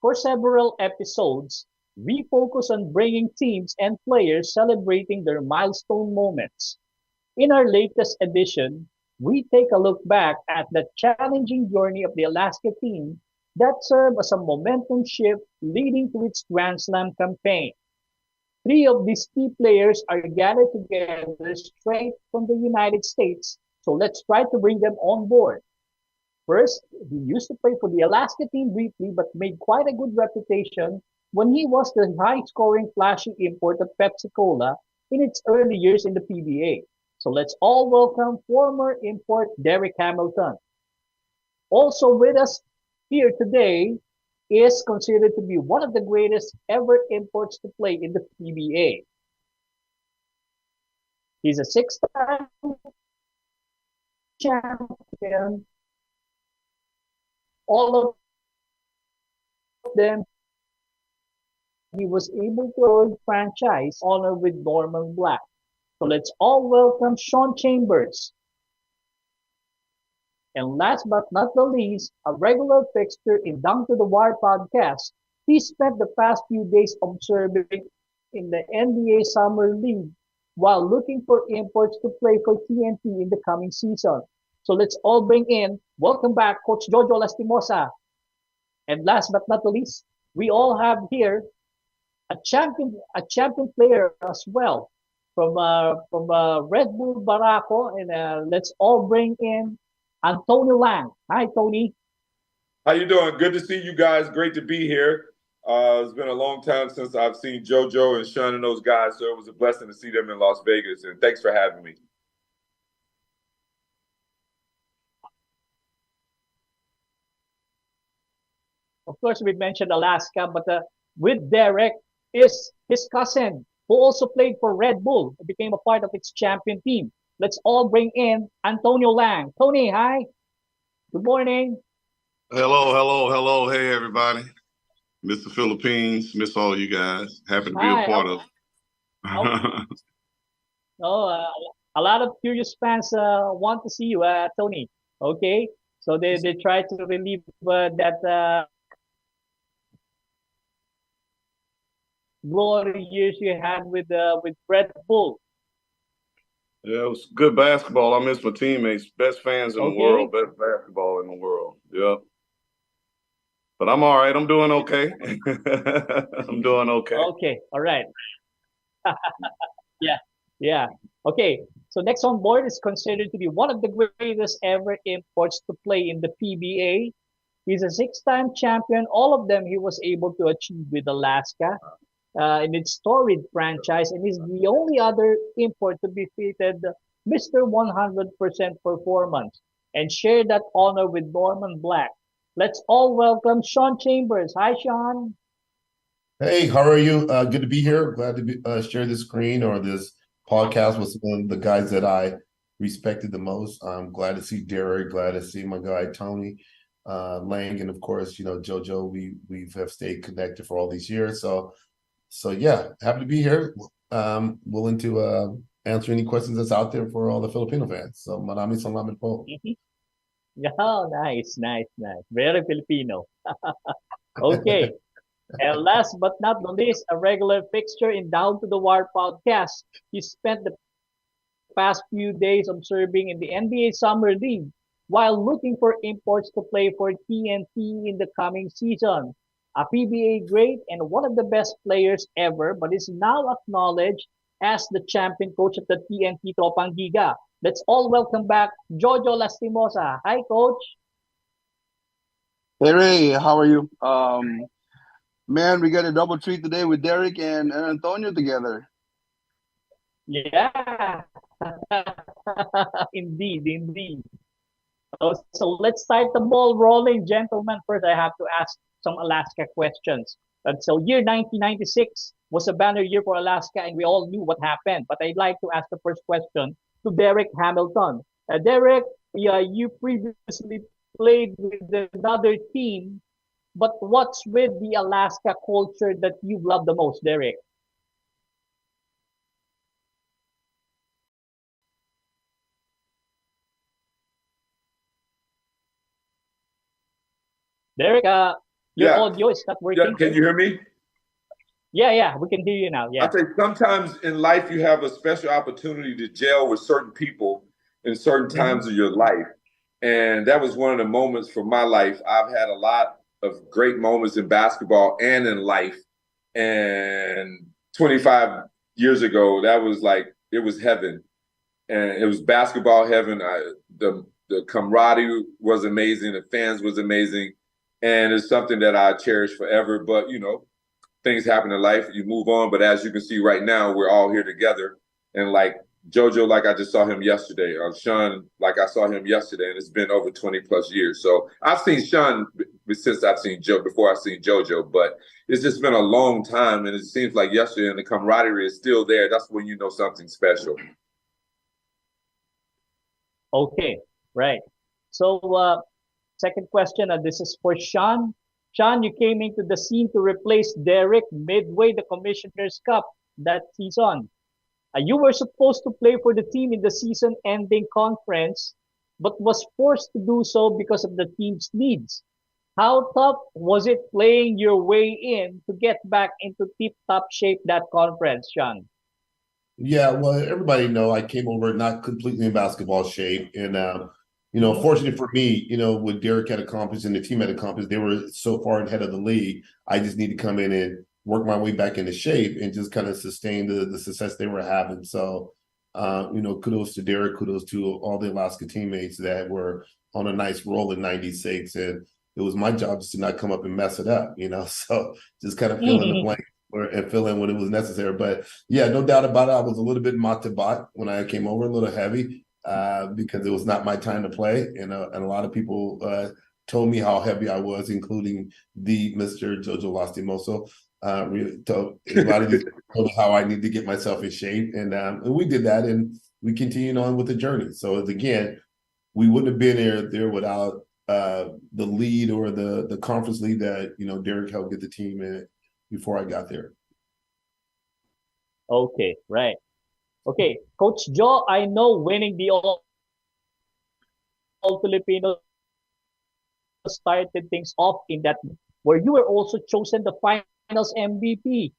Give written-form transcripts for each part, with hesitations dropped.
For several episodes, we focus on bringing teams and players celebrating their milestone moments. In our latest edition, we take a look back at the challenging journey of the Alaska team that served as a momentum shift leading to its Grand Slam campaign. Three of these key players are gathered together straight from the United States, so let's try to bring them on board. First, he used to play for the Alaska team briefly but made quite a good reputation when he was the high-scoring flashy import of Pepsi-Cola in its early years in the PBA. So let's all welcome former import Derrick Hamilton. Also with us here today is considered to be one of the greatest ever imports to play in the PBA. He's a six-time champion. All of them, he was able to earn franchise honor with Norman Black. So let's all welcome Sean Chambers. And last but not the least, a regular fixture in Down to the Wire podcast, he spent the past few days observing in the NBA Summer League while looking for imports to play for TNT in the coming season. So let's all bring in, welcome back, Coach Jojo Lastimosa. And last but not the least, we all have here a champion player as well from Red Bull Barako, and let's all bring in Antonio Lang. Hi, Tony. How you doing? Good to see you guys. Great to be here. It's been a long time since I've seen JoJo and Sean and those guys, so it was a blessing to see them in Las Vegas. And thanks for having me. Of course, we mentioned Alaska, but with Derek is his cousin who also played for Red Bull, and became a part of its champion team. Let's all bring in Antonio Lang. Tony, hi. Good morning. Hello, hello, hello. Hey, everybody. Miss the Philippines. Miss all you guys. Happy to be a Hi. part of. Oh, oh, a lot of curious fans want to see you, Tony. Okay, so they try to relieve that glory years you had with Red Bull. Yeah, it was good basketball. I miss my teammates. Best fans in the Okay, world. Best basketball in the world. Yep. But I'm all right. I'm doing okay. I'm doing okay. okay, all right. Yeah, yeah. Okay, so next on board is considered to be one of the greatest ever imports to play in the PBA. He's a six-time champion. All of them he was able to achieve with Alaska in its storied franchise, and is the only other import to be fitted Mr. 100% performance and share that honor with Norman Black. Let's all welcome Sean Chambers. Hi, Sean. Hey, how are you? Good to be here. Glad to share this screen or this podcast with some of the guys that I respected the most. I'm glad to see Derek, glad to see my guy Tony Lang, and of course, JoJo. We have stayed connected for all these years. So yeah, happy to be here. Willing to answer any questions that's out there for all the Filipino fans. So marami salamat po. Oh, nice, nice, nice. Very Filipino. Okay. And last but not the least, a regular fixture in Down to the Wire podcast. He spent the past few days observing in the NBA Summer League while looking for imports to play for TNT in the coming season. A PBA great and one of the best players ever, but is now acknowledged as the champion coach of the TNT Tropang Giga. Let's all welcome back Jojo Lastimosa. Hi, coach. Hey Ray, how are you? Man, we got a double treat today with Derek and Antonio together. Yeah, indeed, indeed. So let's start the ball rolling, gentlemen. First, I have to ask some Alaska questions. And so, year 1996 was a banner year for Alaska, and we all knew what happened. But I'd like to ask the first question to Derek Hamilton. Derek, yeah, you previously played with another team, but what's with the Alaska culture that you love the most, Derek? Derek, Your Yeah. audio is not Yeah. working. Can you hear me? Yeah, we can hear you now. I Yeah. think sometimes in life you have a special opportunity to gel with certain people in certain Mm-hmm. times of your life. And that was one of the moments for my life. I've had a lot of great moments in basketball and in life. And 25 years ago, that was like, it was heaven. And it was basketball heaven. The camaraderie was amazing. The fans was amazing. And it's something that I cherish forever. But, things happen in life, you move on. But as you can see right now, we're all here together. And like Jojo, like I just saw him yesterday. Sean, like I saw him yesterday, and it's been over 20 plus years. So I've seen Sean since I've seen Joe before I've seen Jojo, but it's just been a long time, and it seems like yesterday, and the camaraderie is still there. That's when you know something special. Okay, right. So, second question, this is for Sean. Sean, you came into the scene to replace Derek midway the Commissioner's Cup that season. You were supposed to play for the team in the season-ending conference, but was forced to do so because of the team's needs. How tough was it playing your way in to get back into tip-top shape that conference, Sean? Yeah, well, everybody know I came over not completely in basketball shape, and Mhm. fortunately for me, what Derek had accomplished and the team had accomplished, they were so far ahead of the league. I just need to come in and work my way back into shape and just kind of sustain the success they were having. So, kudos to Derek, kudos to all the Alaska teammates that were on a nice roll in '96, and it was my job just to not come up and mess it up, So just kind of fill in the Mhm. blank and fill in when it was necessary. But yeah, no doubt about it. I was a little bit matabat when I came over, a little heavy, because it was not my time to play. And a lot of people told me how heavy I was, including the Mr. Jojo Lastimosa. Really told a lot of these people told me how I need to get myself in shape. And we did that, and we continued on with the journey. So again, we wouldn't have been there without the lead or the conference lead that Derek helped get the team in before I got there. Okay, right. Okay, Coach Joe, I know winning the All Filipino started things off in that where you were also chosen the finals MVP.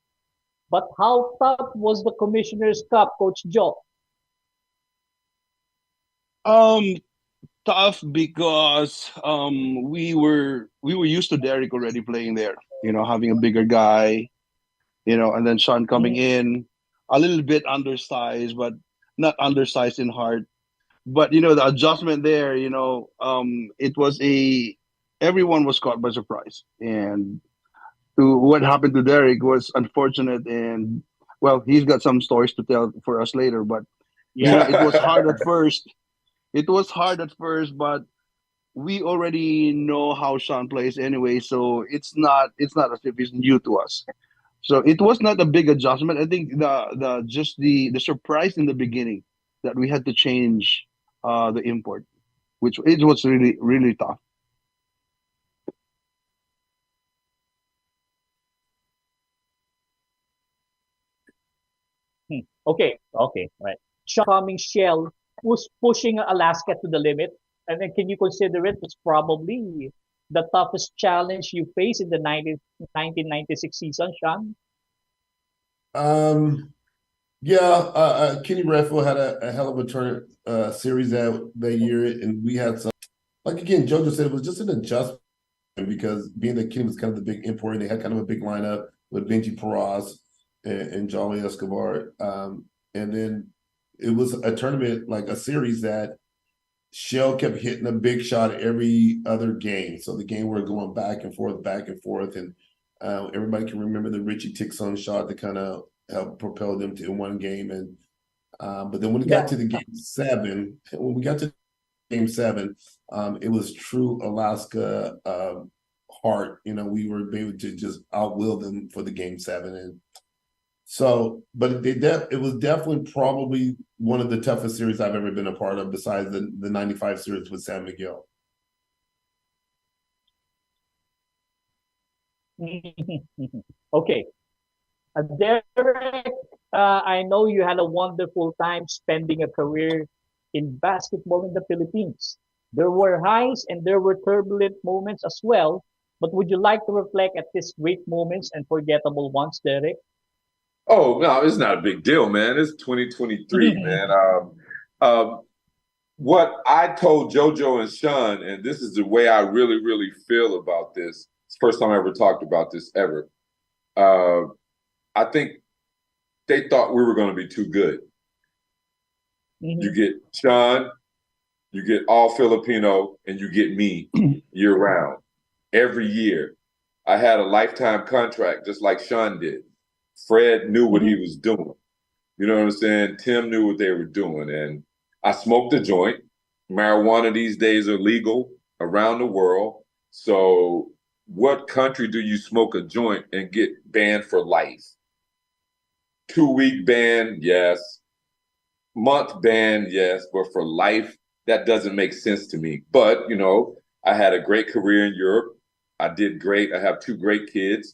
But how tough was the Commissioner's Cup, Coach Joe? Um, Tough because we were used to Derek already playing there. Having a bigger guy. And then Sean coming Mhm. in a little bit undersized, but not undersized in heart. But the adjustment there, it was everyone was caught by surprise, and what happened to Derek was unfortunate, and well, he's got some stories to tell for us later. But Yeah. it was hard at first. It was hard at first, but we already know how Sean plays anyway, so it's not as if he's new to us. So it was not a big adjustment. I think the surprise in the beginning that we had to change the import, which it was really really tough. Okay, right. Sean coming Shell who's pushing Alaska to the limit. And then can you consider it was probably the toughest challenge you faced in the 1996 season, Sean? Um, yeah, Kenny Redfield had a hell of a turn series that year, and we had some. Like again, JoJo said, it was just an adjustment because being that Kenny was kind of the big import, and they had kind of a big lineup with Benji Paraz and Jolly Escobar, and then it was a tournament like a series that Shell kept hitting a big shot every other game. So the game were going back and forth, and everybody can remember the Richie Tixon shot that kind of helped propel them to one game. And but then when it got Yeah. to the game seven, it was true Alaska heart. We were able to just outwill them for the game seven, and so, but it was definitely probably one of the toughest series I've ever been a part of, besides the '95 series with San Miguel. Okay. Derek, I know you had a wonderful time spending a career in basketball in the Philippines. There were highs and there were turbulent moments as well. But would you like to reflect at these great moments and forgettable ones, Derek? Oh no, it's not a big deal, man. It's 2023, man. Um, what I told JoJo and Sean, and this is the way I really, really feel about this. It's the first time I ever talked about this ever. Uh, I think they thought we were going to be too good. You get Sean, you get all Filipino, and you get me year round. Every year, I had a lifetime contract, just like Sean did. Fred knew what he was doing. You know what I'm saying? Tim knew what they were doing. And I smoked a joint. Marijuana these days are legal around the world. So what country do you smoke a joint and get banned for life? 2-week ban, yes. Month ban, yes. But for life, that doesn't make sense to me. But, you know, I had a great career in Europe. I did great. I have 2 great kids.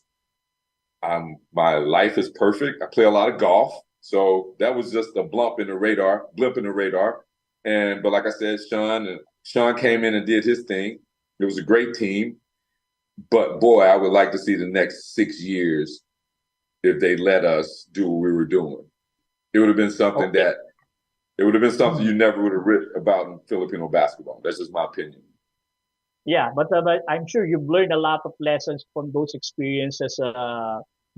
My life is perfect. I play a lot of golf. So that was just a blimp in the radar. But like I said, Sean came in and did his thing. It was a great team. But boy, I would like to see the next 6 years if they let us do what we were doing. It would have been something you never would have written about in Filipino basketball. That's just my opinion. Yeah, but I'm sure you've learned a lot of lessons from those experiences,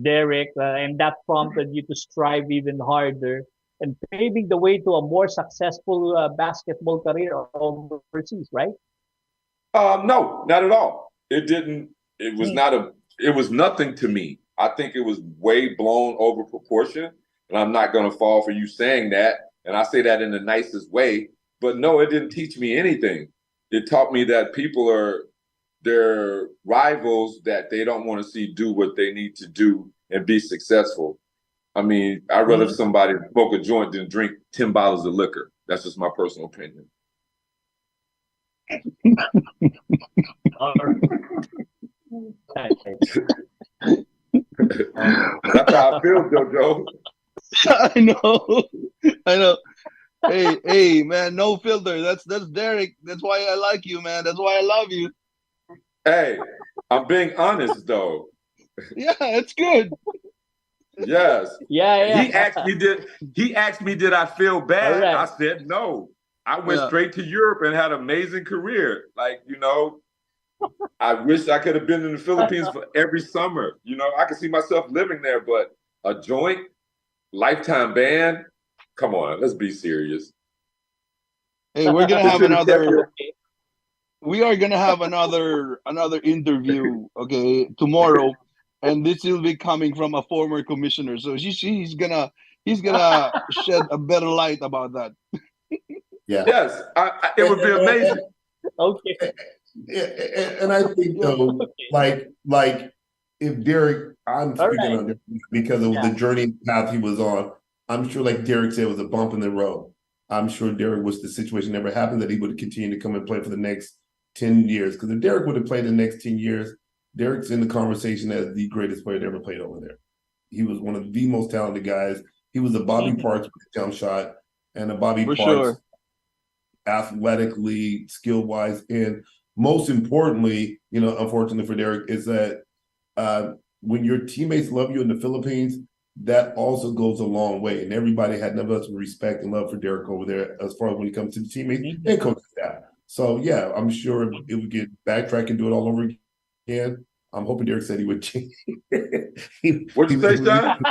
Derek, and that prompted you to strive even harder and paving the way to a more successful basketball career overseas, right? No, not at all. It didn't. It was not a. It was nothing to me. I think it was way blown over proportion, and I'm not going to fall for you saying that. And I say that in the nicest way. But no, it didn't teach me anything. It taught me that people are their rivals that they don't want to see do what they need to do and be successful. I mean, I'd rather somebody smoke a joint than drink 10 bottles of liquor. That's just my personal opinion. That's how I feel, JoJo. I know. Hey, man, no filter. That's Derek. That's why I like you, man. That's why I love you. Hey, I'm being honest though. Yeah, it's good. Yes. Yeah. He asked me, did I feel bad? Correct. I said no. I went straight to Europe and had an amazing career. Like, you know, I wish I could have been in the Philippines for every summer. You know, I could see myself living there, but a joint, lifetime ban, come on, let's be serious. Hey, we're gonna have another. We are gonna have another interview, okay, tomorrow, and this will be coming from a former commissioner. So he's gonna shed a better light about that. Yeah. Yes, it would be amazing. Okay. And I think though, like if Derek, I'm speaking on because of the journey path he was on. I'm sure, like Derek said, it was a bump in the road. I'm sure Derek was the situation never happened that he would continue to come and play for the next 10 years. Because if Derek would have played the next 10 years, Derek's in the conversation as the greatest player that ever played over there. He was one of the most talented guys. He was a Bobby Parks with a jump shot and a Bobby Parks athletically, skill-wise, and most importantly, you know, unfortunately for Derek, is that when your teammates love you in the Philippines, that also goes a long way. And everybody had nothing but respect and love for Derek over there as far as when it comes to the teammates and coaching staff. So, yeah, I'm sure it would get backtrack and do it all over again. I'm hoping Derek said he would change. What'd you say, Sean?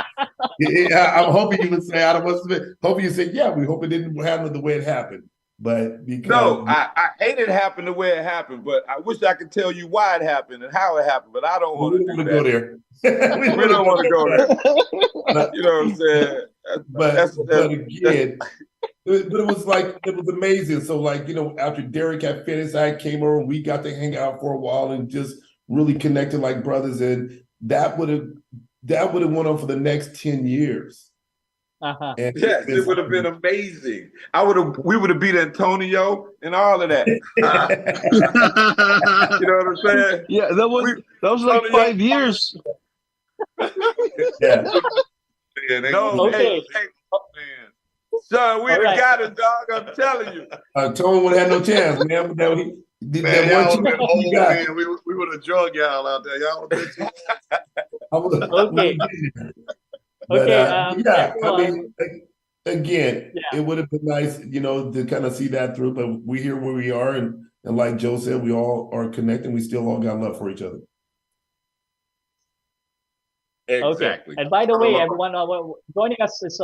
Yeah, I'm hoping you would say, I don't want to hoping you said, yeah, we hope it didn't happen the way it happened. But because no, I hate it happened the way it happened, but I wish I could tell you why it happened and how it happened, but I don't want to do that. Go there. We don't want to go there. You know what I'm saying? But again, but it was amazing. So, like, you know, after Derek had finished, I came over, we got to hang out for a while and just really connected like brothers, and that would have went on for the next 10 years. Yes, it would have been amazing. We would have beat Antonio and all of that. You know what I'm saying? Yeah, that was like 5 years. Yeah. No, hey, man. Son, we'd have got it, dog. I'm telling you. Tone would have had no chance, man. Man, y'all would have been you old got, men. We would have drug y'all out there. Y'all would have been I would, Okay, but okay, yeah, I everyone. mean, again, Yeah, it would have been nice, to kind of see that through. But we here where we are, and like Joe said, we all are connected. We still all got love for each other. okay. Exactly. And by the way, everyone, joining us is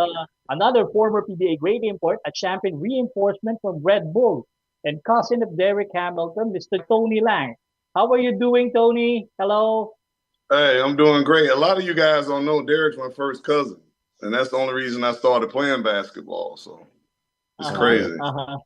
another former PBA great import, a champion reinforcement from Red Bull, and cousin of Derrick Hamilton, Mr. Tony Lang. How are you doing, Tony? Hello. Hey, I'm doing great. A lot of you guys don't know Derek's my first cousin, and that's the only reason I started playing basketball. So it's Uh-huh. crazy. Uh-huh.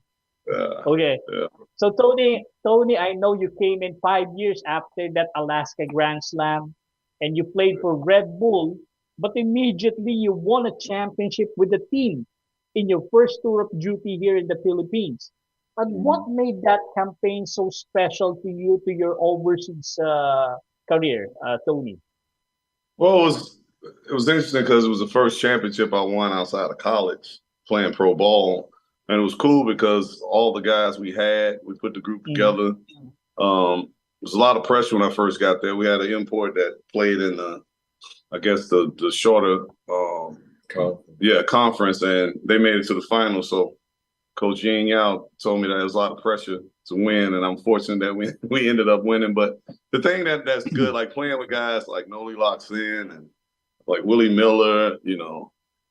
Uh, Okay. yeah. So Tony, I know you came in 5 years after that Alaska Grand Slam, and you played for Red Bull, but immediately you won a championship with the team in your first tour of duty here in the Philippines. And what made that campaign so special to you, to your overseas career, Tony? Well, it was interesting because it was the first championship I won outside of college playing pro ball, and it was cool because all the guys we put the group Mm, together. There was a lot of pressure when I first got there. We had an import that played in I guess the shorter conference, and they made it to the final. So Coach Ying Yao told me that there was a lot of pressure to win, and I'm fortunate that we ended up winning. But the thing that's good, like playing with guys like Noli Loxin and like Willie Miller,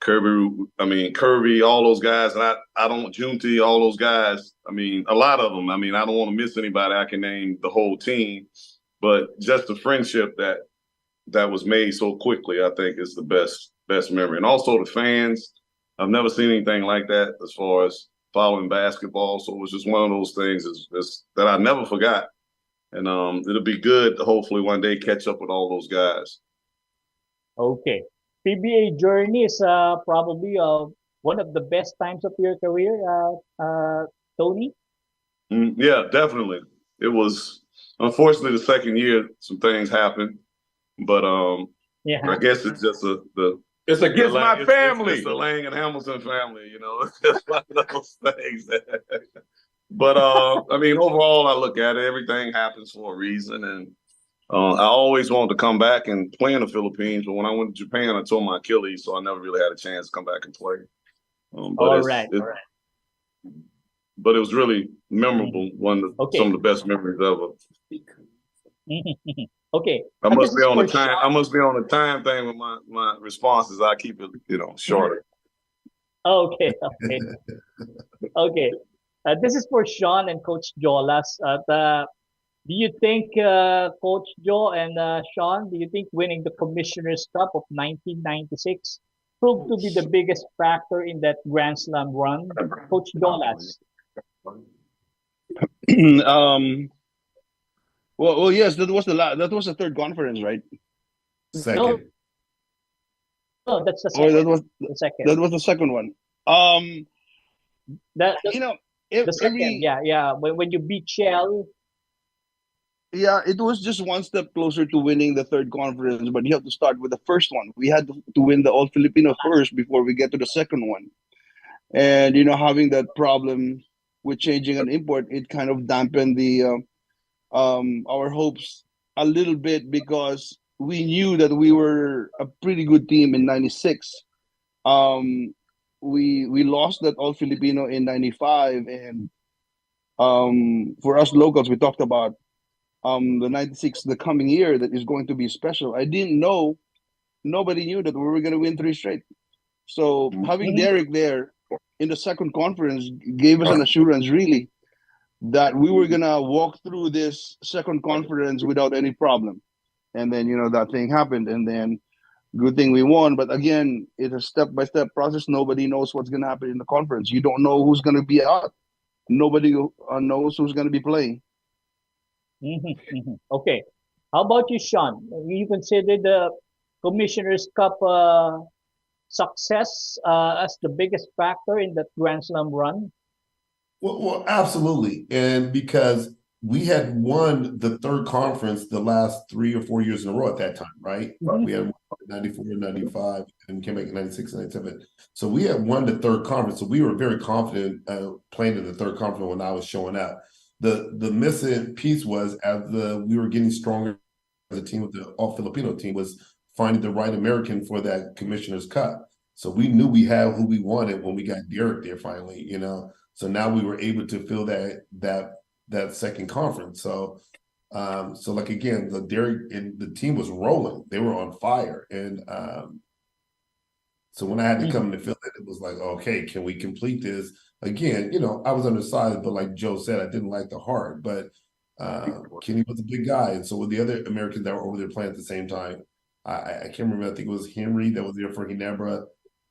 Kirby, all those guys, and I don't Junti, all those guys. I mean, a lot of them. I mean, I don't want to miss anybody. I can name the whole team, but just the friendship that was made so quickly, I think is the best memory. And also the fans. I've never seen anything like that as far as following basketball. So it was just one of those things is that I never forgot. And it'll be good to hopefully one day catch up with all those guys. okay. PBA journey is probably one of the best times of your career, Tony. Yeah, definitely. It was unfortunately the second year some things happened, but Yeah. I guess it's just It's against my family. It's the Lang and Hamilton family, It's one of those things. But I mean, overall, I look at it. Everything happens for a reason, and I always wanted to come back and play in the Philippines. But when I went to Japan, I tore my Achilles, so I never really had a chance to come back and play. But All right. but it was really memorable. Mhm. Some of Okay. the best memories ever. Okay. I And must this be is on the for time. I Sean. must be on the time thing with my responses. I keep it, shorter. Okay. Okay. Okay. This is for Sean and Coach Jolas. Do you think, Coach Joe and Sean, do you think winning the Commissioner's Cup of 1996 proved to be the biggest factor in that Grand Slam run? Coach Jolas. um, well, yes, that was the third conference, right? No, Second. no, that's the Or second. The second. that was the second one. Um, That, you know, the second. every Yeah, yeah. When you beat Shell. yeah, it was just one step closer to winning the third conference, but you have to start with the first one. We had to win the All Filipino first before we get to the second one. And having that problem with changing an import, it kind of dampened the our hopes a little bit because we knew that we were a pretty good team in '96. Um, we lost that All Filipino in '95, and for us locals, we talked about the '96, the coming year that is going to be special. I didn't know, nobody knew that we were going to win three straight. So having Mhm. Derek there in the second conference gave us an assurance, really, that we were gonna walk through this second conference without any problem. And then that thing happened, and then good thing we won. But again, it's a step by step process. Nobody knows what's gonna happen in the conference. You don't know who's gonna be out. Nobody knows who's gonna be playing. Okay. How about you, Sean? You consider the Commissioner's Cup success as the biggest factor in that Grand Slam run? Well, absolutely. And because we had won the third conference the last 3 or 4 years in a row at that time, right? Mhm. We had won 94, 95, and came back in 96, 97. So we had won the third conference. So we were very confident playing in the third conference when I was showing up. the missing piece was as we were getting stronger as a team with the all Filipino team was finding the right American for that Commissioner's Cup. So we knew we had who we wanted when we got Derrick there finally, you know. So now we were able to fill that second conference. So so like again, the Derrick and the team was rolling. They were on fire. And so when I had to come to fill it, it was like, okay, can we complete this? Again, you know, I was undersized, but like Joe said, I didn't like the heart. But Kenny was a big guy. And so with the other Americans that were over there playing at the same time, I can't remember. I think it was Henry that was there for Ginebra.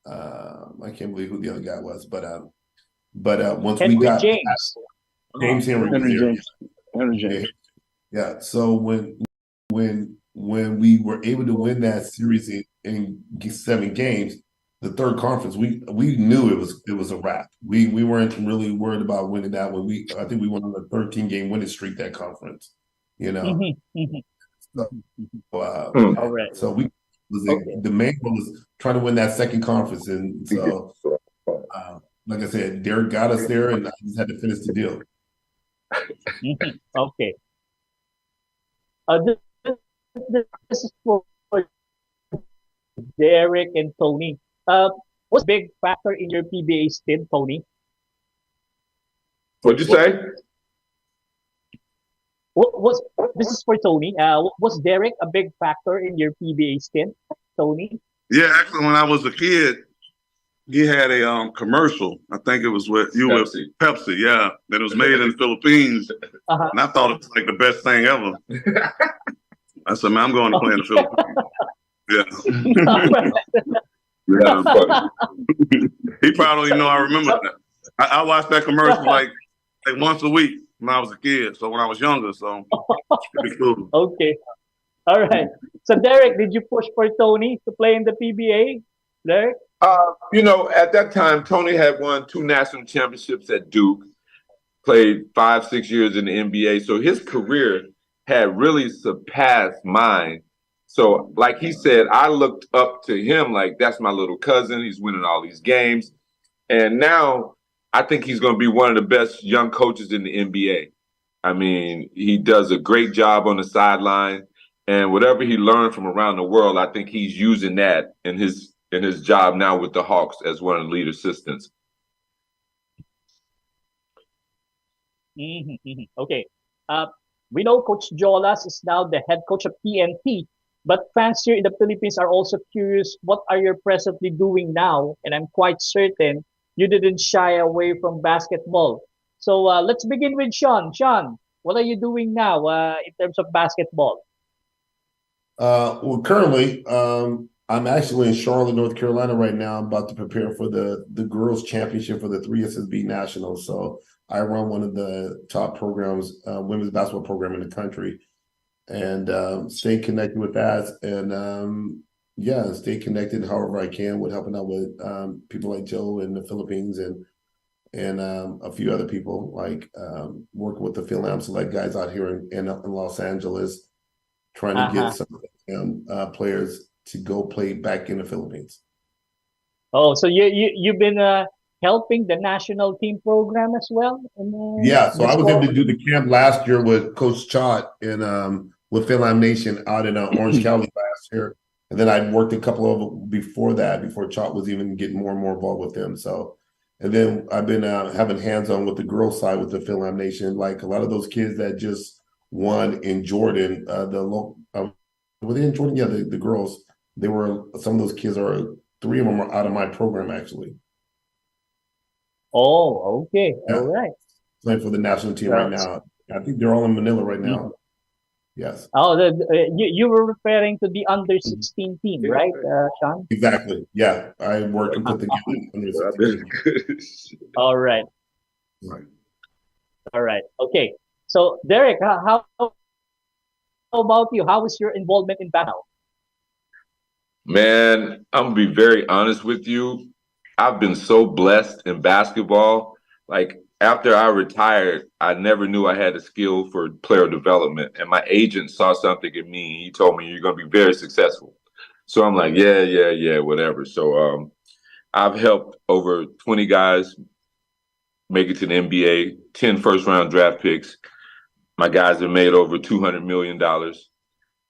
I can't believe who the other guy was, but once Henry we got James. James Henry was Henry there. James. Henry James. Yeah. So when we were able to win that series in 7 games, the third conference, we knew it was a wrap. We weren't really worried about winning that one. I think we went on a 13-game winning streak that conference. You know. So, All right. so the main goal was trying to win that second conference, and so like I said, Derrick got us there, and I just had to finish the deal. Okay. This is for Derrick and Tony. What's a big factor in your PBA stint, Tony? What'd you say? This is for Tony. Was Derrick a big factor in your PBA stint, Tony? Yeah, actually, when I was a kid, he had a commercial. I think it was with Pepsi. Yeah, that was made in the Philippines, and I thought it was like the best thing ever. I said, "Man, I'm going to play in the Philippines." Yeah. He probably don't even know I remember that. I watched that commercial like once a week when I was a kid. So when I was younger, so it'd be cool. Okay. All right. So Derrick, did you push for Tony to play in the PBA? Derrick? You know, at that time, Tony had won 2 national championships at Duke, played 5-6 years in the NBA. So his career had really surpassed mine. So like he said, I looked up to him like that's my little cousin. He's winning all these games. And now I think he's going to be one of the best young coaches in the NBA. I mean, he does a great job on the sideline. And whatever he learned from around the world, I think he's using that in his job now with the Hawks as one of the lead assistants. Okay. We know Coach Jolas is now the head coach of TNT, but fans here in the Philippines are also curious, what are you presently doing now? And I'm quite certain you didn't shy away from basketball. So let's begin with Sean. Sean, what are you doing now in terms of basketball? Well, currently, I'm actually in Charlotte, North Carolina right now. I'm about to prepare for the girls' championship for the 3SSB Nationals. So I run one of the top programs, women's basketball program in the country, and stay connected with that. And yeah, stay connected however I can with helping out with people like Joe in the Philippines and a few other people, like working with the Phil Select guys out here in Los Angeles, trying to get some players to go play back in the Philippines. Oh, so you've been helping the national team program as well? Yeah, so I was able to do the camp last year with Coach Chot and with Finland Nation out in Orange County last year. And then I'd worked a couple of before that, before Chot was even getting more and more involved with them. So, and then I've been having hands-on with the girls side with the Finland Nation, like a lot of those kids that just won in Jordan, were they in Jordan? Yeah, the girls. They were, some of those kids are, 3 of them are out of my program actually. Oh, okay. Yeah. All right. Playing for the national team right now. I think they're all in Manila right now. Yes. Oh, you were referring to the under 16 team, right, Sean? Exactly. Yeah, I work and put together. All right. Right. All right. Okay. So, Derrick, how about you? How is your involvement in basketball? Man, I'm gonna be very honest with you. I've been so blessed in basketball. Like after I retired, I never knew I had a skill for player development. And my agent saw something in me. He told me, you're going to be very successful. So I'm like, yeah, whatever. So I've helped over 20 guys make it to the NBA, 10 first-round draft picks. My guys have made over $200 million.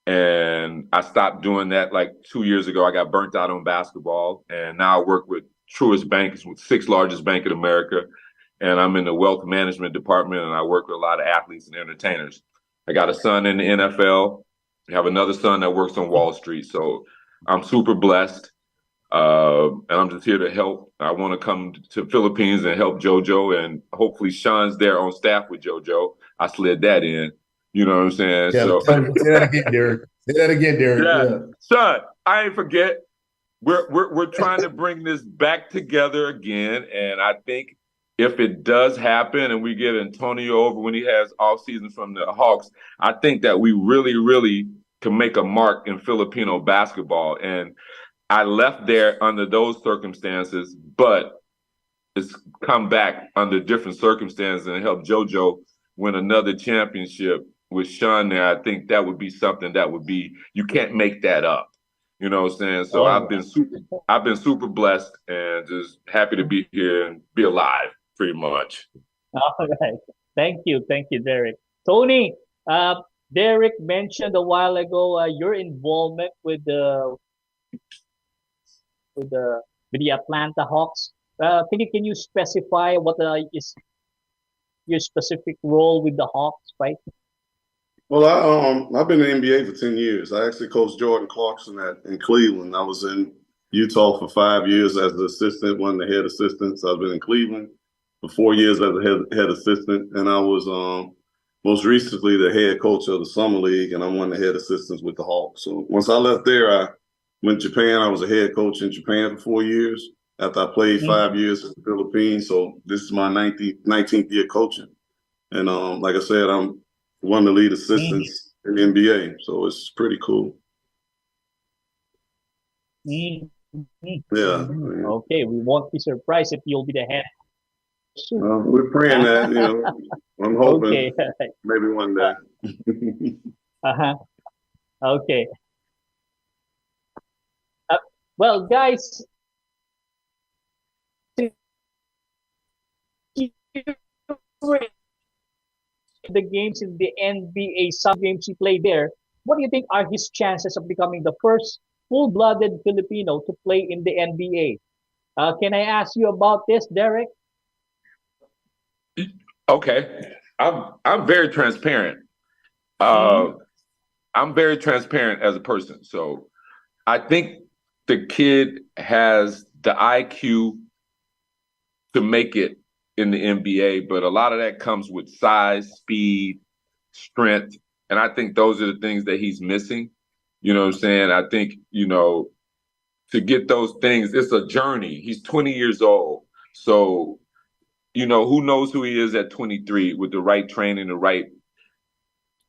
And I stopped doing that like 2 years ago. I got burnt out on basketball. And now I work with Truist Bank, it's the sixth largest bank in America. And I'm in the wealth management department, and I work with a lot of athletes and entertainers. I got a son in the NFL. I have another son that works on Wall Street. So I'm super blessed. And I'm just here to help. I want to come to Philippines and help JoJo, and hopefully Sean's there on staff with JoJo. I slid that in. You know what I'm saying? Yeah, so say that again, Derek. Say that again, Derek. Yeah. Son, I ain't forget. We're trying to bring this back together again, and I think if it does happen and we get Antonio over when he has off season from the Hawks, I think that we really, really can make a mark in Filipino basketball. And I left there under those circumstances, but it's come back under different circumstances and helped JoJo win another championship with Sean there. I think that would be something that would be, you can't make that up. You know what I'm saying? So I've been super blessed and just happy to be here and be alive, pretty much. All right. Thank you, Derek. Tony, Derek mentioned a while ago your involvement with the Atlanta Hawks. Can you specify what is your specific role with the Hawks, right? Well, I've been in the NBA for 10 years. I actually coached Jordan Clarkson in Cleveland. I was in Utah for 5 years as the assistant, one of the head assistants. I've been in Cleveland for 4 years as a head assistant, and I was most recently the head coach of the Summer League, and I'm one of the head assistants with the Hawks. So once I left there, I went to Japan. I was a head coach in Japan for 4 years after I played 5 years in the Philippines. So this is my 19th year coaching. And like I said, I'm one of the lead assistants in the NBA. So it's pretty cool. Yeah. Okay, we won't be surprised if you'll be the head. We're praying that, I'm hoping maybe one day. Okay. Well, guys, the games in the NBA, some games he played there, what do you think are his chances of becoming the first full-blooded Filipino to play in the NBA? Can I ask you about this, Derek? Okay. I'm very transparent. I'm very transparent as a person. So I think the kid has the IQ to make it in the NBA, but a lot of that comes with size, speed, strength. And I think those are the things that he's missing. You know what I'm saying? I think, to get those things, it's a journey. He's 20 years old. So, who knows who he is at 23 with the right training, the right,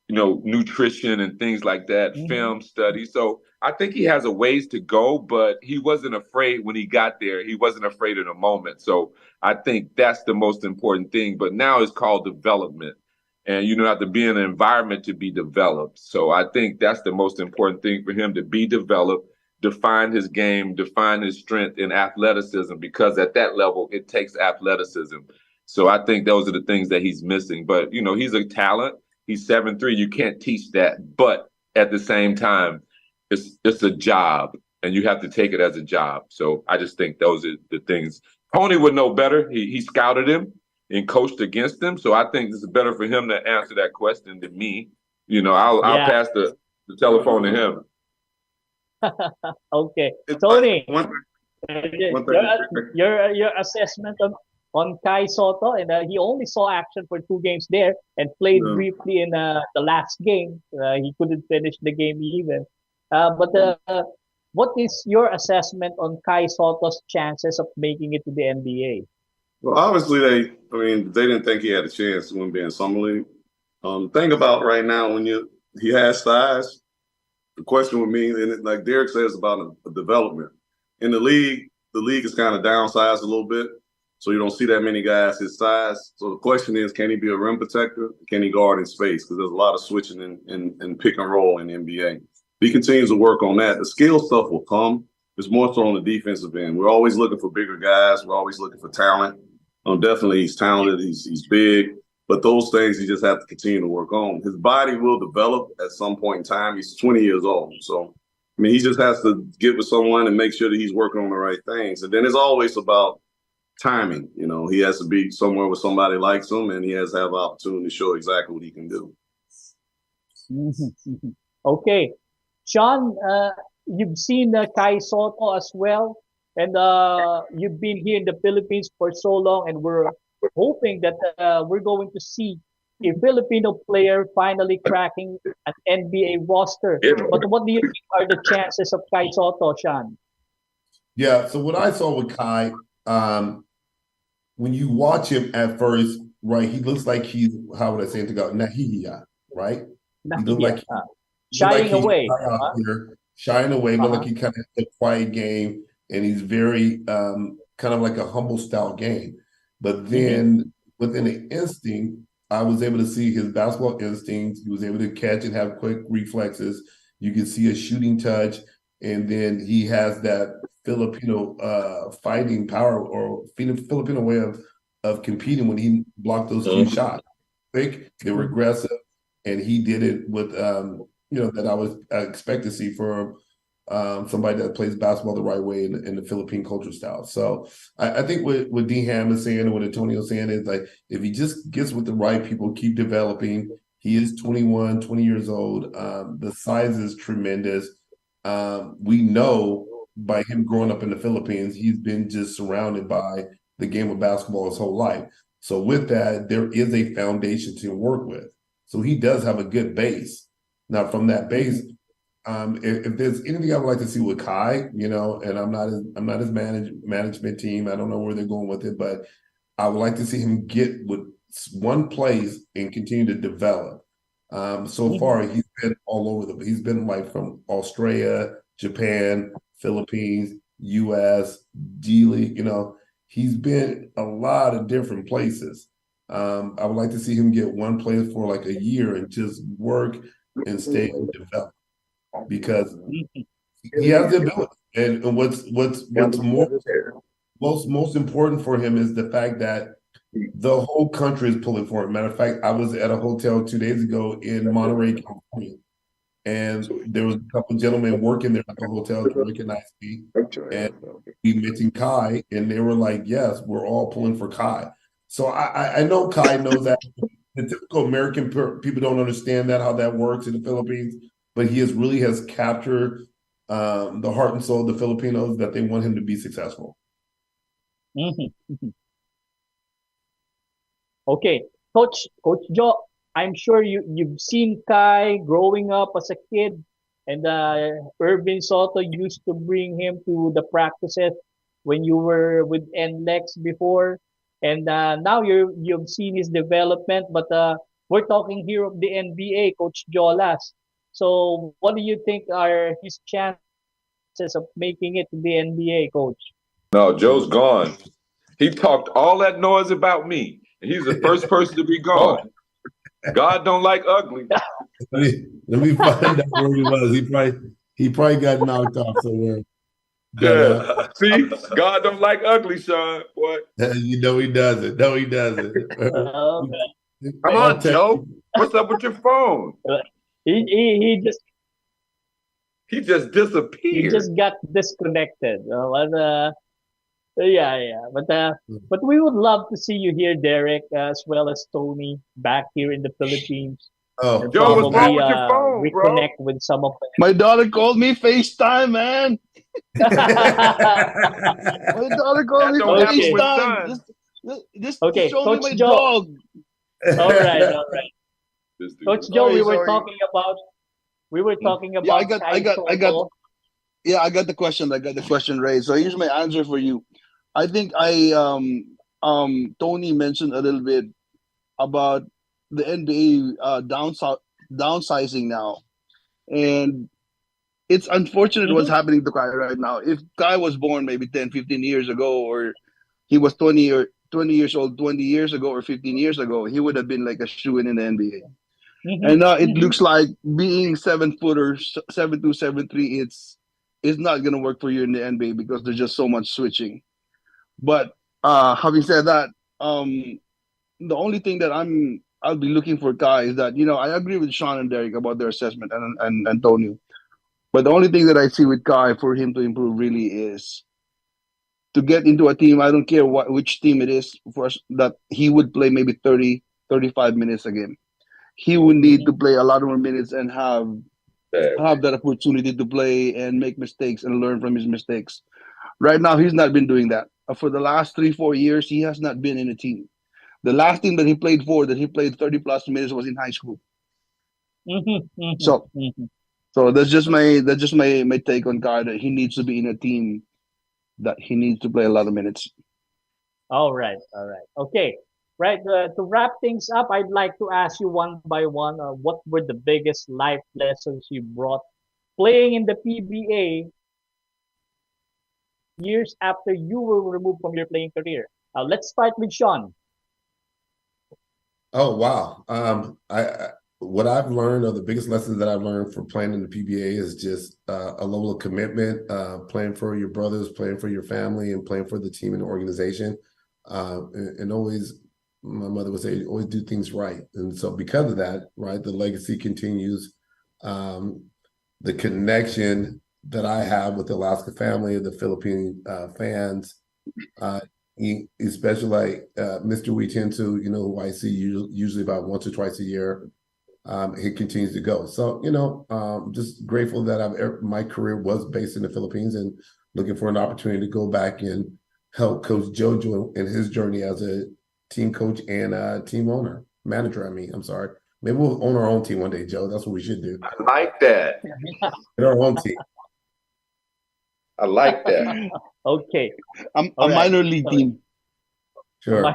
nutrition and things like that, film study. So I think he has a ways to go, but he wasn't afraid when he got there. He wasn't afraid in the moment. So I think that's the most important thing. But now it's called development. And you don't have to be in an environment to be developed. So I think that's the most important thing for him, to be developed, define his game, define his strength and athleticism, because at that level, it takes athleticism. So I think those are the things that he's missing. But, he's a talent. He's 7'3". You can't teach that. But at the same time, it's a job, and you have to take it as a job. So I just think those are the things. Tony would know better. He scouted him and coached against him. So I think this is better for him to answer that question than me. I'll pass the telephone to him. Okay. Tony, One your assessment on Kai Soto, and he only saw action for 2 games there and played briefly in the last game. He couldn't finish the game even. But what is your assessment on Kai Soto's chances of making it to the NBA? Well, obviously they didn't think he had a chance to win being Summer League. Thing about right now, when he has size, the question with me, and like Derek says about a development in the league is kind of downsized a little bit, so you don't see that many guys his size. So the question is, can he be a rim protector? Can he guard in space? Because there's a lot of switching and pick and roll in the NBA. If he continues to work on that, the skill stuff will come. It's more so on the defensive end. We're always looking for bigger guys. We're always looking for talent. Definitely, he's talented. He's big, but those things he just have to continue to work on. His body will develop at some point in time. He's 20 years old, so I mean, he just has to get with someone and make sure that he's working on the right things. And then it's always about timing. You know, he has to be somewhere where somebody likes him, and he has to have the opportunity to show exactly what he can do. Okay. Sean, you've seen Kai Soto as well, and you've been here in the Philippines for so long, and we're hoping that we're going to see a Filipino player finally cracking an NBA roster. Yeah. But what do you think are the chances of Kai Soto, Sean? Yeah, so what I saw with Kai, when you watch him at first, right, he looks like he's, how would I say it to go, Nahiya, right? He looked like Shying he's away. shy out here, shying away, look like he kind of has a quiet game, and he's very kind of like a humble style game. But then within the instinct, I was able to see his basketball instincts. He was able to catch and have quick reflexes. You can see a shooting touch, and then he has that Filipino fighting power or Filipino way of competing when he blocked those few shots. Quick, they were aggressive, and he did it with that I expect to see for somebody that plays basketball the right way in the Philippine culture style. So I think what D Ham is saying and what Antonio's saying is, like, if he just gets with the right people, keep developing. He is 21, 20 years old. The size is tremendous. We know by him growing up in the Philippines, he's been just surrounded by the game of basketball his whole life. So with that, there is a foundation to work with. So he does have a good base. Now, from that base, if there's anything I would like to see with Kai, and I'm not his management team. I don't know where they're going with it, but I would like to see him get with one place and continue to develop. So far, he's been all over he's been like from Australia, Japan, Philippines, U.S., D-League. He's been a lot of different places. I would like to see him get one place for like a year and just work and stay and develop, because he has the ability. And what's most important for him is the fact that the whole country is pulling for him. Matter of fact, I was at a hotel 2 days ago in Monterey, California, and there was a couple of gentlemen working there at the hotel that recognized me, and we mentioned Kai, and they were like, "Yes, we're all pulling for Kai." So I know Kai knows that. The typical American people don't understand how that works in the Philippines, but he has captured the heart and soul of the Filipinos, that they want him to be successful. Okay, Coach Joe, I'm sure you've seen Kai growing up as a kid, and Irvin Soto used to bring him to the practices when you were with NLEX before, and now you've seen his development. But we're talking here of the NBA, Coach Jolas. So, what do you think are his chances of making it to the NBA, Coach? No, Joe's gone. He talked all that noise about me, and he's the first person to be gone. God don't like ugly. Let me find out where he was. He probably got knocked off somewhere. But, see, God don't like ugly, Sean. What? He doesn't. No, he doesn't. Come on, Joe. What's up with your phone? He just disappeared. He just got disconnected. But we would love to see you here, Derek, as well as Tony, back here in the Philippines. Oh, Joe, what's wrong with your phone, reconnect with some of them. My daughter called me FaceTime, man. My daughter called me FaceTime. Just show Coach me my Joe. dog. All right. Coach Joe, we were talking about. I got the question raised. So here's my answer for you. I think Tony mentioned a little bit about the NBA downsizing now, and it's unfortunate what's happening to Kai right now. If Kai was born maybe 10, 15 years ago, or he was 20 years old 20 years ago or 15 years ago, he would have been like a shoo-in in the NBA. And now it looks like being 7-footer, 7'2", 7'3", it's not going to work for you in the NBA because there's just so much switching. But having said that, the only thing that I'll be looking for, Kai, is that I agree with Sean and Derek about their assessment and Antonio, but the only thing that I see with Kai for him to improve really is to get into a team. I don't care which team it is, for us, that he would play maybe 30, 35 minutes a game. He would need to play a lot more minutes and have that opportunity to play and make mistakes and learn from his mistakes. Right now, he's not been doing that. For the last 3, 4 years, he has not been in a team. The last team that he played for, that he played 30 plus minutes, was in high school. So, that's just my take on Guy, that he needs to be in a team that he needs to play a lot of minutes. All right, all right. Okay, right. To wrap things up, I'd like to ask you one by one, what were the biggest life lessons you brought playing in the PBA years after you were removed from your playing career? Let's start with Sean. Oh wow. I what I've learned, or the biggest lessons that I've learned from playing in the PBA, is just a level of commitment, playing for your brothers, playing for your family, and playing for the team and the organization. And always, my mother would say, always do things right. And so because of that, right, the legacy continues. The connection that I have with the Alaska family, the Philippine fans, especially like Mr. Witintu, who I see usually about once or twice a year. It continues to go. So, just grateful that my career was based in the Philippines, and looking for an opportunity to go back and help Coach Jojo in his journey as a team coach and team manager. I'm sorry. Maybe we'll own our own team one day, Joe. That's what we should do. I like that. Get our own team. I like that. Okay. A right. minor league team. Sure.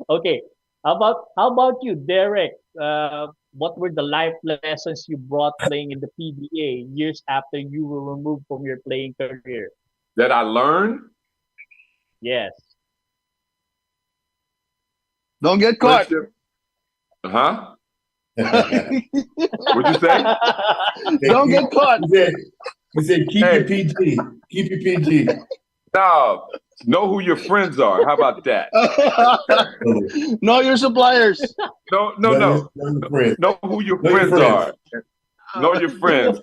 Okay. How about you, Derek? What were the life lessons you brought playing in the PBA years after you were removed from your playing career? That I learned? Yes. Don't get caught. Huh? What'd you say? Don't get caught. He said, keep your PG. Keep your PG. No, know who your friends are. How about that? Know your suppliers. No. Know Know who your friends are. Know your friends.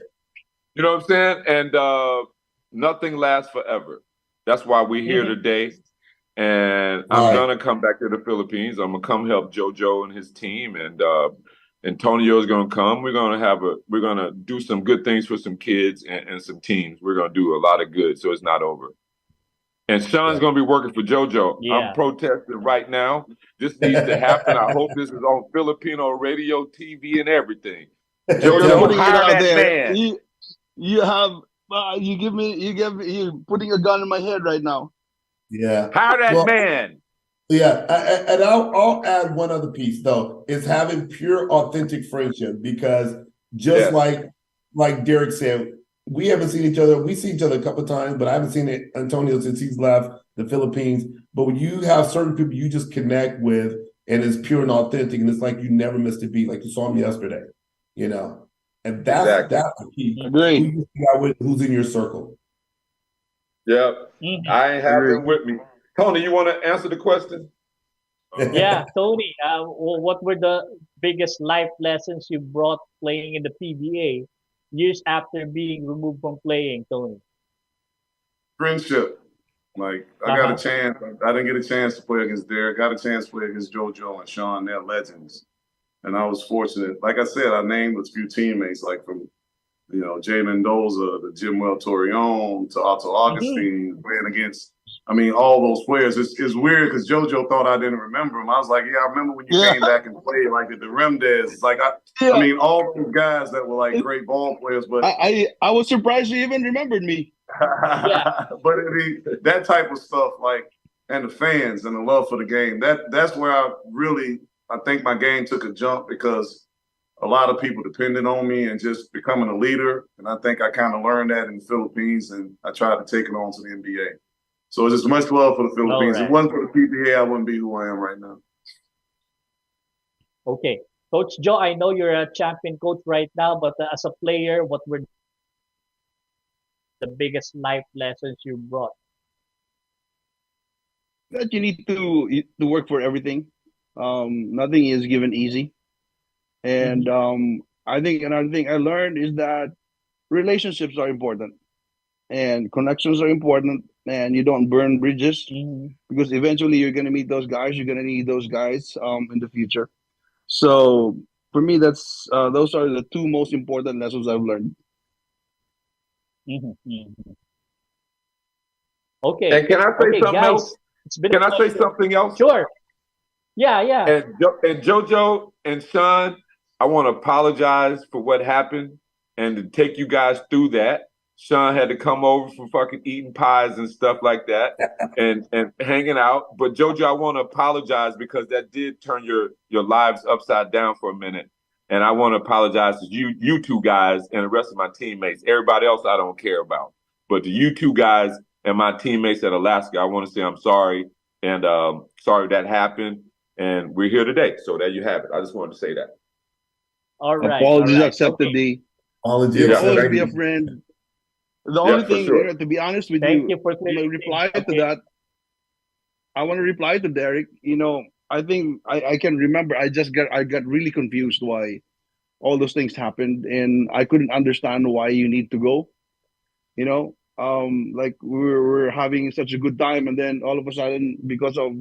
You know what I'm saying? And nothing lasts forever. That's why we're here today. And I'm gonna come back to the Philippines. I'm gonna come help JoJo and his team, and Antonio's gonna come. We're gonna do some good things for some kids and some teams. We're gonna do a lot of good, so it's not over. And Sean's gonna be working for JoJo. Yeah. I'm protesting right now. This needs to happen. I hope this is on Filipino radio, TV, and everything. JoJo, hire that man. You're putting a gun in my head right now. Yeah. Hire that man. Yeah, and I'll add one other piece though, is having pure, authentic friendship, because just like Derek said, we haven't seen each other. We see each other a couple of times, but I haven't seen Antonio since he's left the Philippines. But when you have certain people you just connect with, and it's pure and authentic, and it's like you never missed a beat, like you saw him yesterday, and that's the key. Agree. Who's in your circle? Yep. I ain't have him with me. Tony, you want to answer the question? Yeah, Tony. What were the biggest life lessons you brought playing in the PBA years after being removed from playing, Tony? Friendship. Like, I got a chance. I didn't get a chance to play against Derek. Got a chance to play against JoJo and Sean. They're legends. And I was fortunate. Like I said, I named a few teammates, like from Jay Mendoza, to Jim Torreon, to Otto Augustine, playing against, all those players. It's weird because JoJo thought I didn't remember him. I was like, yeah, I remember when you came back and played, like at the Remdes. It's like, all those guys that were like great ball players. But I was surprised you even remembered me. But that type of stuff, like, and the fans and the love for the game, that's where I think my game took a jump, because a lot of people depended on me and just becoming a leader. And I think I kind of learned that in the Philippines, and I tried to take it on to the NBA. So it's just much love for the Philippines. If it wasn't for the PBA, I wouldn't be who I am right now. Okay. Coach Joe, I know you're a champion coach right now, but as a player, what were the biggest life lessons you brought? that you need to work for everything. Nothing is given easy, and Mhm. I think another thing I learned is that relationships are important and connections are important, and you don't burn bridges Mhm. because eventually you're gonna meet those guys. You're gonna need those guys in the future. So for me, that's those are the two most important lessons I've learned. Mhm. Mhm. Okay. And can I say Okay, something guys, else? it's been a Can I say pleasure. something else? Sure. Yeah, yeah. And JoJo and Sean, I want to apologize for what happened and to take you guys through that. Sean had to come over for fucking eating pies and stuff like that and hanging out. But JoJo, I want to apologize because that did turn your lives upside down for a minute. And I want to apologize to you two guys and the rest of my teammates. Everybody else I don't care about. But to you two guys and my teammates at Alaska, I want to say I'm sorry and sorry that happened and we're here today. So there you have it. I just wanted to say that. All right, all Apologies right. accepted, Okay. D. Apology You'll Yeah, always thank be a accepted. you. friend. The Yeah, only for thing, sure. to be honest with Thank you, you for my clearing things. reply to Okay. that, I want to reply to Derek. I think I can remember. I got really confused why all those things happened, and I couldn't understand why you need to go. Like we're having such a good time, and then all of a sudden, because of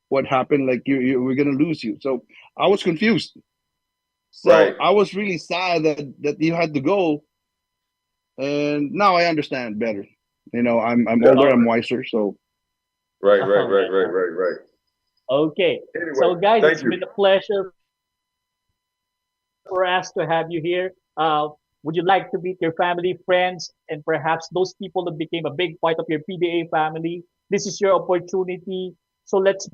what happened, like we're gonna lose you. So I was confused. So Right. I was really sad that you had to go, and now I understand better. I'm Yeah. older, All I'm wiser, so Right, right, all right, right. right, right, right. Okay. Anyway, So, guys, thank it's you. been a pleasure for us to have you here. Would you like to meet your family, friends, and perhaps those people that became a big part of your PBA family? This is your opportunity. So let's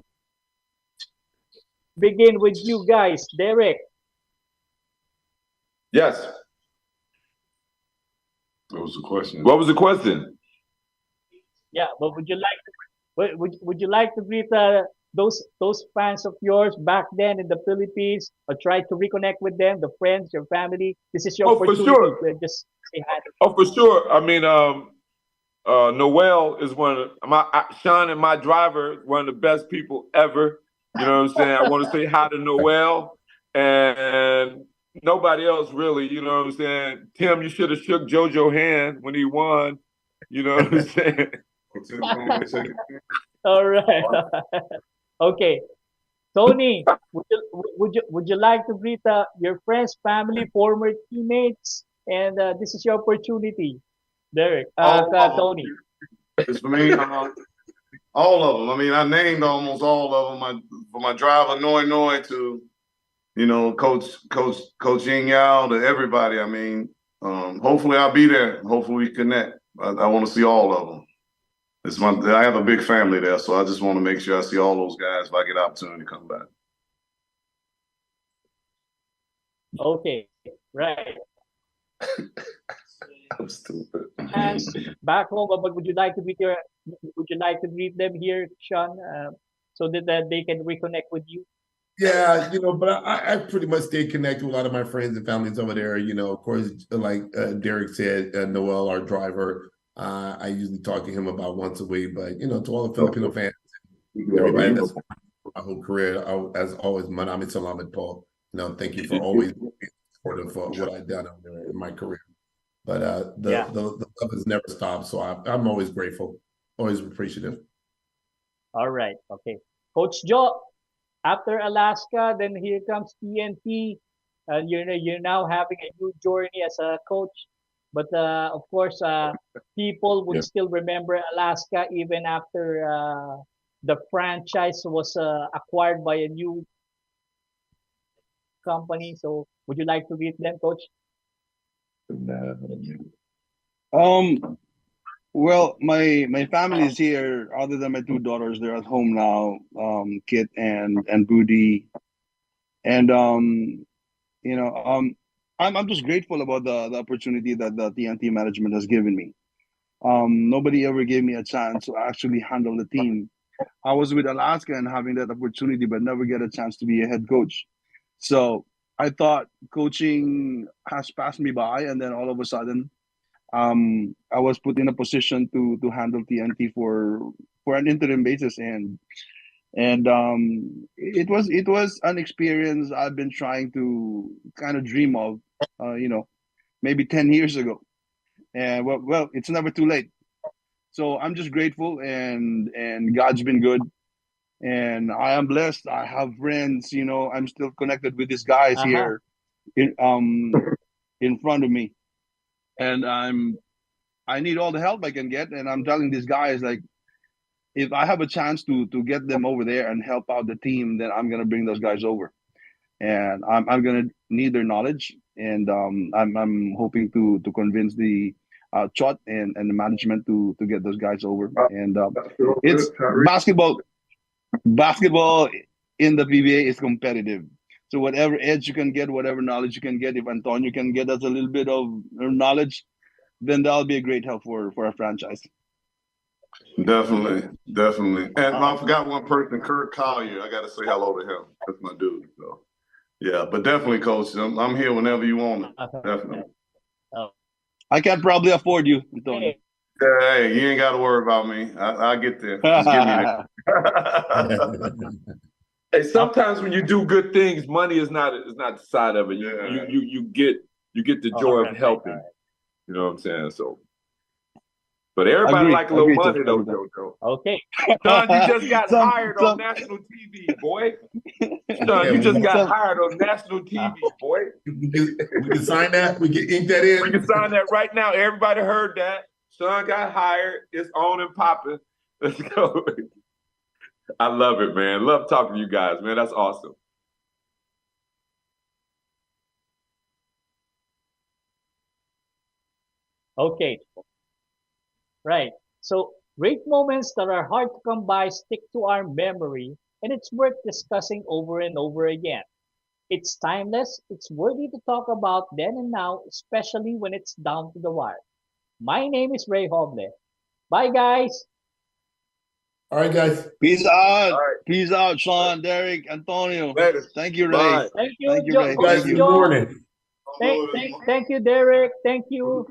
begin with you guys. Derek, Yes. What was the question? What was the question? yeah, but would you like to greet those fans of yours back then in the Philippines, or try to reconnect with them, the friends, your family? This is your Oh, for opportunity sure. to just say hi. Oh, for sure. I mean, Noel is one of Sean and my driver, one of the best people ever. You know what I'm saying? I want to say hi to Noel and nobody else really. You know what I'm saying? Tim, you should have shook JoJo hand when he won. You know what I'm saying? All right. Okay. Tony, would you like to greet your friends, family, former teammates? And this is your opportunity, Derek. All of them. Tony. It's for me. All of them. I mean, I named almost all of them. From my driver, Noi to Coach Ying Yao to everybody. I mean, hopefully I'll be there. Hopefully we connect. I want to see all of them. I have a big family there, so I just want to make sure I see all those guys if I get the opportunity to come back. Okay. Right. I'm stupid. Fans back home, but would you like to greet them here, Sean, so that they can reconnect with you? Yeah, but I pretty much stay connected with a lot of my friends and families over there. Of course, like Derek said, Noel, our driver, I usually talk to him about once a week. But to all the Filipino fans, everybody that's my whole career, as always, Manami Salamat Paul. Thank you for always being supportive for what I've done out there in my career. But Yeah. the love has never stopped, so I'm always grateful, always appreciative. All right. Okay. Coach Joe, after Alaska, then here comes TNT. You're now having a new journey as a coach, but of course, people would Yeah. still remember Alaska even after the franchise was acquired by a new company. So, would you like to read them, Coach? um well, my family is here. Other than my two daughters, they're at home now. Kit and Booty, and you know, I'm just grateful about the opportunity that the TNT management has given me. Nobody ever gave me a chance to actually handle the team. I was with Alaska and having that opportunity, but never get a chance to be a head coach. So I thought coaching has passed me by, and then all of a sudden, I was put in a position to handle TNT an interim basis, and it was an experience I've been trying to kind of dream of, maybe 10 years ago, and well, it's never too late. So I'm just grateful, and God's been good, and I am blessed. I have friends, I'm still connected with these guys Uh-huh. here in in front of me, and I need all the help I can get, and I'm telling these guys, like, if I have a chance to get them over there and help out the team, then I'm gonna bring those guys over, and I'm gonna need their knowledge, and I'm hoping to convince the Chot and the management to get those guys over, and it's basketball in the PBA is competitive. So whatever edge you can get, whatever knowledge you can get, if Antonio can get us a little bit of knowledge, then that'll be a great help for our franchise. Definitely, definitely. And I forgot one person, Kurt Collier. I got to say hello to him. That's my dude. So, yeah, but definitely, Coach. I'm here whenever you want me. Definitely. Oh, I can probably afford you, Antonio. okay. Hey, you ain't got to worry about me. I'll get there. Just give me there. Hey, sometimes when you do good things, money is not the side of it. Yeah. You get the Oh, joy right, of helping. right. You know what I'm saying? So, but everybody Agree, like a little agree, money though, Joe. Jojo. Okay. Son, you just got Some- hired some- on national TV, boy. Son, Yeah, you just got some- hired on national TV, boy. we can sign that. We can ink that in. We can sign that right now. Everybody heard that. Son got hired. It's on and popping. Let's go. I love it, man. Love talking to you guys, man. That's awesome. Okay. Right. So great moments that are hard to come by stick to our memory, and it's worth discussing over and over again. It's timeless, it's worthy to talk about then and now, especially when it's down to the wire. My name is Ray Hoble. Bye, guys. All right, guys. Peace out. All right. Peace out, Sean, Derek, Antonio. Later. Thank you, Ray. Bye. Thank you, Thank you, Ray. You guys, Thank good you. morning. Thank you, Derek. Thank you.